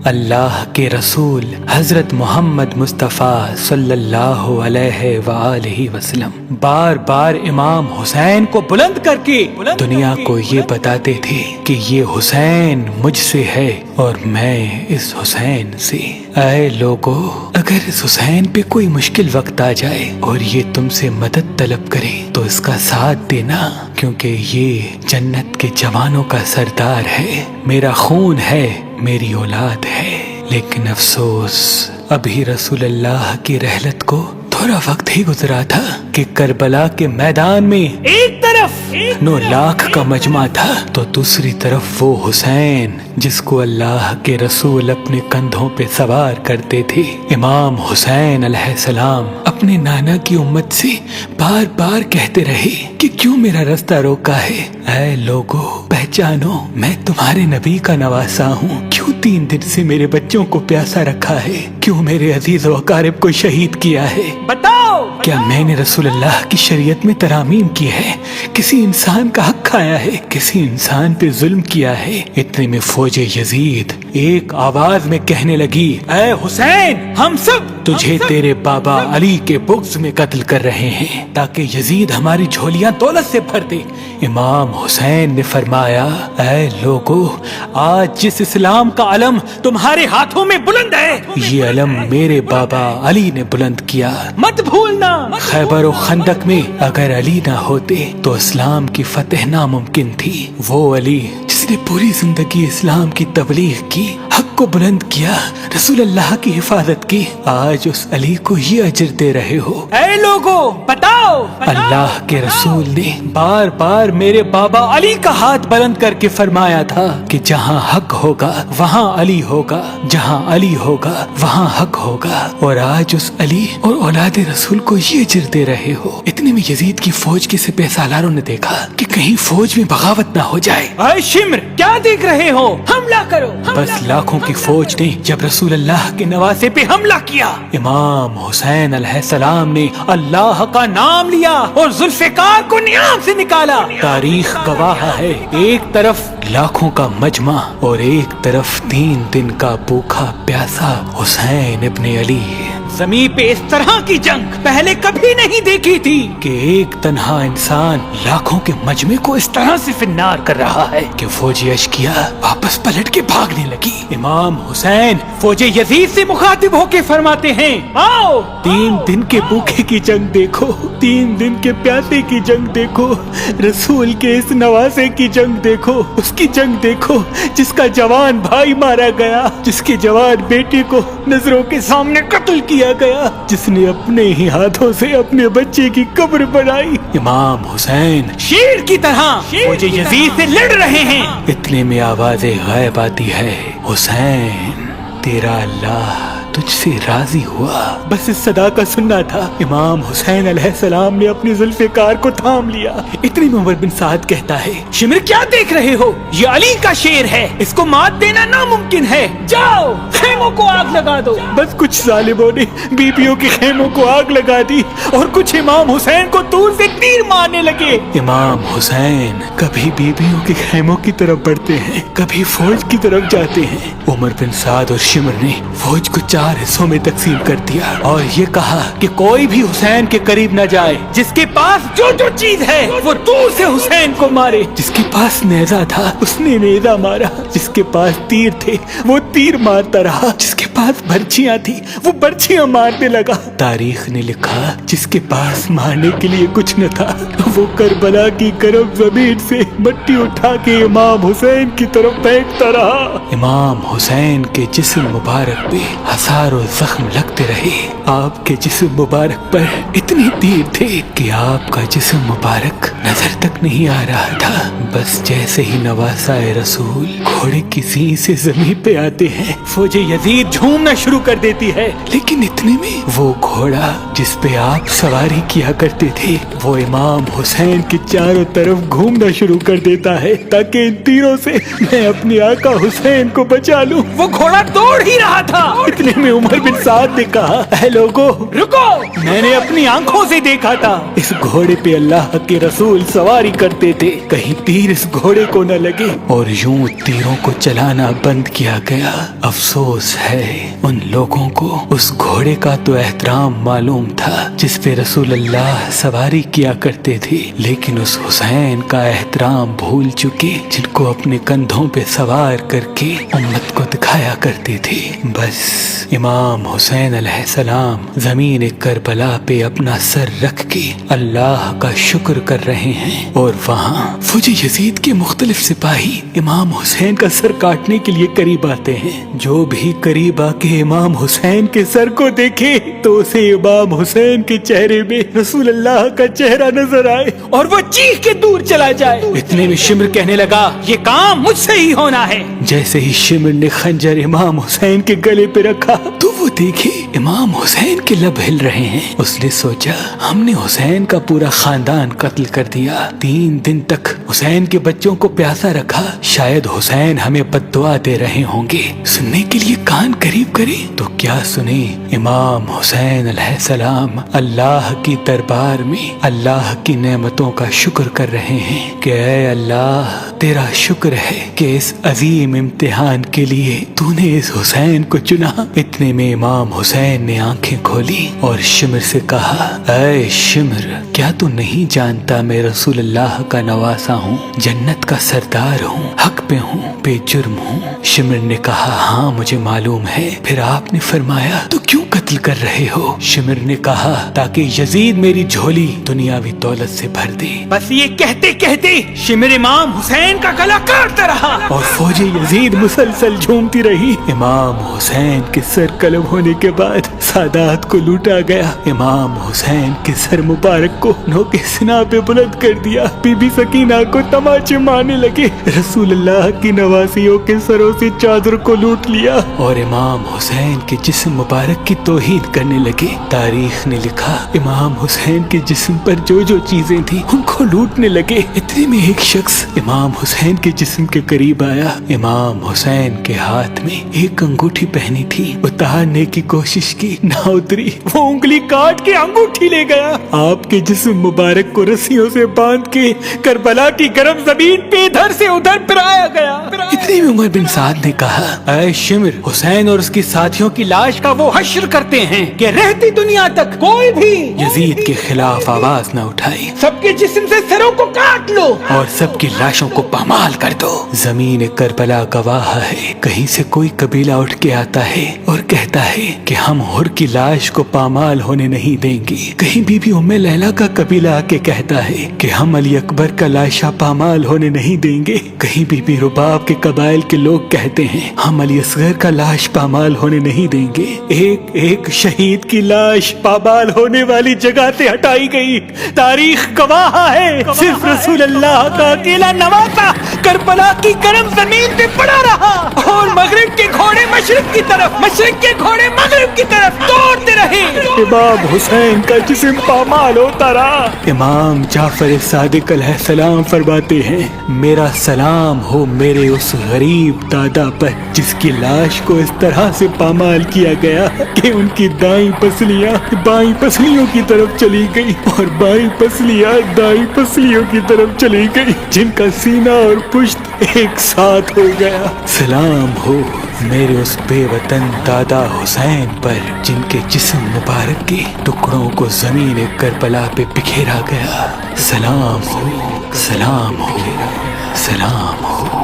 اللہ کے رسول حضرت محمد مصطفیٰ صلی اللہ علیہ وآلہ وسلم بار بار امام حسین کو بلند کر کے دنیا کو یہ بتاتے تھے کہ یہ حسین مجھ سے ہے اور میں اس حسین سے۔ اے لوگو، اگر اس حسین پہ کوئی مشکل وقت آ جائے اور یہ تم سے مدد طلب کرے تو اس کا ساتھ دینا، کیونکہ یہ جنت کے جوانوں کا سردار ہے، میرا خون ہے، میری اولاد ہے۔ لیکن افسوس، ابھی رسول اللہ کی رحلت کو تھوڑا وقت ہی گزرا تھا کہ کربلا کے میدان میں ایک طرف 9 لاکھ کا مجمع تھا تو دوسری طرف وہ حسین جس کو اللہ کے رسول اپنے کندھوں پہ سوار کرتے تھے۔ امام حسین علیہ السلام اپنے نانا کی امت سے بار بار کہتے رہے کہ کیوں میرا رستہ روکا ہے؟ اے لوگو، پہچانو، میں تمہارے نبی کا نواسا ہوں۔ کیوں 3 دن سے میرے بچوں کو پیاسا رکھا ہے؟ کیوں میرے عزیز و اقارب کو شہید کیا ہے؟ بتاؤ، کیا میں نے رسول اللہ کی شریعت میں ترامیم کی ہے؟ کسی انسان کا حق کھایا ہے؟ کسی انسان پہ ظلم کیا ہے؟ اتنے میں فوج یزید ایک آواز میں کہنے لگی، اے حسین، ہم سب تجھے تیرے بابا علی کے بغض میں قتل کر رہے ہیں تاکہ یزید ہماری جھولیاں دولت سے بھر دے۔ امام حسین نے فرمایا، اے لوگو، آج جس اسلام کا علم تمہارے ہاتھوں میں بلند ہے، یہ علم میرے بابا علی نے بلند کیا۔ مت بھولنا، خیبر و خندق میں اگر علی نہ ہوتے تو اسلام کی فتح ناممکن تھی۔ وہ علی جس نے پوری زندگی اسلام کی تبلیغ کی، حق کو بلند کیا، رسول اللہ کی حفاظت کی، آج اس علی کو یہ اجر دے رہے ہو۔ اے لوگو، بتاؤ، اللہ کے رسول نے بار بار میرے بابا علی کا ہاتھ بلند کر کے فرمایا تھا کہ جہاں حق ہوگا وہاں علی ہوگا، جہاں علی ہوگا وہاں حق ہوگا، اور آج اس علی اور اولاد رسول کو یہ اجر دے رہے ہو۔ اتنے میں یزید کی فوج کے سپہ سالاروں نے دیکھا کہ کہیں فوج میں بغاوت نہ ہو جائے۔ اے شمر، کیا دیکھ رہے ہو؟ حملہ کرو۔ بس لاکھوں کی فوج نے جب رسول اللہ کے نواسے پہ حملہ کیا، امام حسین علیہ السلام نے اللہ کا نام لیا اور ذوالفقار کو نیام سے نکالا۔ تاریخ گواہ ہے، ایک طرف لاکھوں کا مجمع اور ایک طرف 3 دن کا بھوکا پیاسا حسین ابن علی۔ زمین پہ اس طرح کی جنگ پہلے کبھی نہیں دیکھی تھی کہ ایک تنہا انسان لاکھوں کے مجمع کو اس طرح سے فنار کر رہا ہے کہ فوج اشکیا واپس پلٹ کے بھاگنے لگی۔ امام حسین فوج یزید سے مخاطب ہو کے فرماتے ہیں، آؤ، 3 دن کے بھوکے کی جنگ دیکھو، 3 دن کے پیاسے کی جنگ دیکھو، رسول کے اس نواسے کی جنگ دیکھو، اس کی جنگ دیکھو جس کا جوان بھائی مارا گیا، جس کے جوان بیٹے کو نظروں کے سامنے قتل کیا گیا، جس نے اپنے ہی ہاتھوں سے اپنے بچے کی قبر بنائی۔ امام حسین شیر کی طرح فوج یزید سے لڑ رہے ہیں۔ اتنے میں آواز غائب آتی ہے، حسین، تیرا اللہ تجھ سے راضی ہوا۔ بس اس صدا کا سننا تھا۔ امام حسین علیہ السلام نے اپنی ذوالفقار کو تھام لیا۔ اتنی میں عمر بن سعد کہتا ہے، شمر، کیا دیکھ رہے ہو؟ یہ علی کا شیر ہے، اس کو مات دینا ناممکن ہے، جاؤ خیموں کو آگ لگا دو۔ بس کچھ ظالموں نے بیبیوں کے خیموں کو آگ لگا دی اور کچھ امام حسین کو دور سے تیر مارنے لگے۔ امام حسین کبھی بیبیوں کے خیموں کی طرف بڑھتے ہیں، کبھی فوج کی طرف جاتے ہیں۔ عمر بن سعد اور شمر نے فوج کو 4 حصوں میں تقسیم کر دیا اور یہ کہا کہ کوئی بھی حسین کے قریب نہ جائے، جس کے پاس جو چیز ہے وہ دور سے حسین کو مارے۔ جس کے پاس نیزہ تھا اس نے نیزہ مارا، جس کے پاس تیر تھے وہ تیر مارتا رہا، جس کے پاس برچیاں تھی وہ برچیاں مارنے لگا۔ تاریخ نے لکھا، جس کے پاس مارنے کے لیے کچھ نہ تھا وہ کربلا کی گرم زمین سے مٹی اٹھا کے امام حسین کی طرف پھینکتا رہا۔ امام حسین کے جسم مبارک پہ ہزاروں زخم لگتے رہے۔ آپ کے جسم مبارک پر اتنے تیر تھے کہ آپ کا جسم مبارک نظر تک نہیں آ رہا تھا۔ بس جیسے ہی نواسا رسول گھوڑے کی سین سے زمین پہ آتے ہیں، فوج یزید جھومنا شروع کر دیتی ہے، لیکن اتنے میں وہ گھوڑا جس پہ آپ سواری کیا کرتے تھے وہ امام حسین کے چاروں طرف گھومنا شروع کر دیتا ہے تاکہ ان تیروں سے میں اپنے آقا حسین کو بچا لوں۔ وہ گھوڑا دوڑ ہی رہا تھا، اتنے میں عمر بن سعد نے کہا اے لوگو رکو، میں نے اپنی آنکھوں سے دیکھا تھا اس گھوڑے پہ اللہ کے رسول سواری کرتے تھے، کہیں تیر اس گھوڑے کو نہ لگے، اور یوں تیروں کو چلانا بند کیا گیا۔ افسوس ہے ان لوگوں کو اس گھوڑے کا تو احترام معلوم تھا جس پہ رسول اللہ سواری کیا کرتے تھے، لیکن اس حسین کا احترام بھول چکے جن کو اپنے کندھوں پہ سوار کر کے امت کو دکھایا کرتے تھے۔ بس امام حسین علیہ السلام زمین کربلا پہ اپنا سر رکھ کے اللہ کا شکر کر رہے ہیں، اور وہاں فوج یزید کے مختلف سپاہی امام حسین کا سر کاٹنے کے لیے قریب آتے ہیں۔ جو بھی قریب آ کے امام حسین کے سر کو دیکھے تو اسے امام حسین کے چہرے میں رسول اللہ کا چہرہ نظر آئے اور وہ چیخ کے دور چلا جائے۔ اتنے میں شمر کہنے لگا یہ کام مجھ سے ہی ہونا ہے۔ جیسے ہی شمر نے خنجر امام حسین کے گلے پہ رکھا تو وہ دیکھے امام حسین کے لب ہل رہے ہیں۔ اس نے سوچا ہم نے حسین کا پورا خاندان قتل کر دیا، 3 دن تک حسین کے بچوں کو پیاسا رکھا، شاید حسین ہمیں بد دعا دے رہے ہوں گے۔ سننے کے لیے کان قریب کرے تو کیا سنے، امام حسین علیہ السلام اللہ کی دربار میں اللہ کی نعمتوں کا شکر کر رہے ہیں کہ اے اللہ تیرا شکر ہے کہ اس عظیم امتحان کے لیے تو نے اس حسین کو چنا۔ اتنے میں امام حسین نے آنکھیں کھولی اور شمر سے کہا اے شمر کیا تو نہیں جانتا میں رسول اللہ کا نواسا ہوں، جنت کا سردار ہوں، حق پہ ہوں، بے جرم ہوں۔ شمر نے کہا ہاں مجھے معلوم ہے، پھر آپ نے فرمایا تو کیوں قتل کر رہے ہو؟ شمر نے کہا تاکہ یزید میری جھولی دنیاوی دولت سے بھر دے۔ بس یہ کہتے کہتے شمر امام حسین کا گلا کاٹتا رہا اور فوج یزید مسلسل جھومتی رہی۔ امام حسین کے سر قلم ہونے کے بعد سادات کو لوٹا گیا۔ امام حسین کے سر مبارک کو نوک سنا پہ بلند کر دیا۔ بی بی سکینہ کو تماچے مارنے لگے۔ رسول اللہ کی نواسیوں کے سروں سے چادر کو لوٹ لیا اور امام حسین کے جسم مبارک کی توہین کرنے لگے۔ تاریخ نے لکھا امام حسین کے جسم پر جو جو چیزیں تھیں ان کو لوٹنے لگے۔ اتنے میں ایک شخص امام حسین کے جسم کے قریب آیا۔ امام حسین کے ہاتھ میں ایک انگوٹھی پہنی تھی، اتارنے کی کوشش کی نہ اتری، وہ انگلی کاٹ کے انگوٹھی لے گیا۔ آپ کے جسم مبارک کو رسیوں سے باندھ کے کربلا کی گرم زمین پہ ادھر سے ادھر پھرایا گیا۔ اتنے میں عمر بن سعد نے کہا اے شمر حسین اور اس کی ساتھیوں کی لاش کا وہ حشر کرتے ہیں کہ رہتی دنیا تک کوئی بھی یزید کے خلاف آواز نہ اٹھائے، سب کے جسم سے سروں کو کاٹ لو اور سب کی لاشوں کو پامال کر دو۔ زمین کربلا گواہ ہے، کہیں سے کوئی قبیلہ اٹھ کے آتا ہے اور کہتا ہے کہ ہم حر کی لاش کو پامال ہونے نہیں دیں گے، کہیں بی بی ام لیلا کا قبیلہ آ کے کہتا ہے کہ ہم علی اکبر کا لاشا پامال ہونے نہیں دیں گے، کہیں بی بی رباب کے قبائل کے لوگ کہتے ہیں ہم علی اصغر کا لاش پامال ہونے نہیں دیں گے۔ ایک ایک شہید کی لاش پامال ہونے والی جگہ سے ہٹائی گئی۔ تاریخ گواہ ہے صرف رسول اللہ کا اکیلا نواسا کربلا کی گرم زمین پہ پڑا رہا اور مغرب کے گھوڑے مشرق کی طرف، مشرق کے گھوڑے مغرب کی طرف دوڑتے رہے۔ امام حسین کا جسم پامال ہوتا رہا۔ امام جعفر صادق علیہ السلام فرماتے ہیں میرا سلام ہو میرے اس غریب دادا پر جس کی لاش کو اس طرح سے پامال کیا گیا کہ ان کی دائیں پسلیاں بائیں پسلیوں کی طرف چلی گئی اور بائیں پسلیاں دائیں پسلیوں کی طرف چلی گئی، جن کا سینہ اور پشت ایک ساتھ ہو گیا۔ سلام ہو میرے اس بے وطن دادا حسین پر جن کے جسم مبارک کے ٹکڑوں کو زمین کربلا پہ بکھیرا گیا۔ سلام ہو، سلام ہو، سلام ہو۔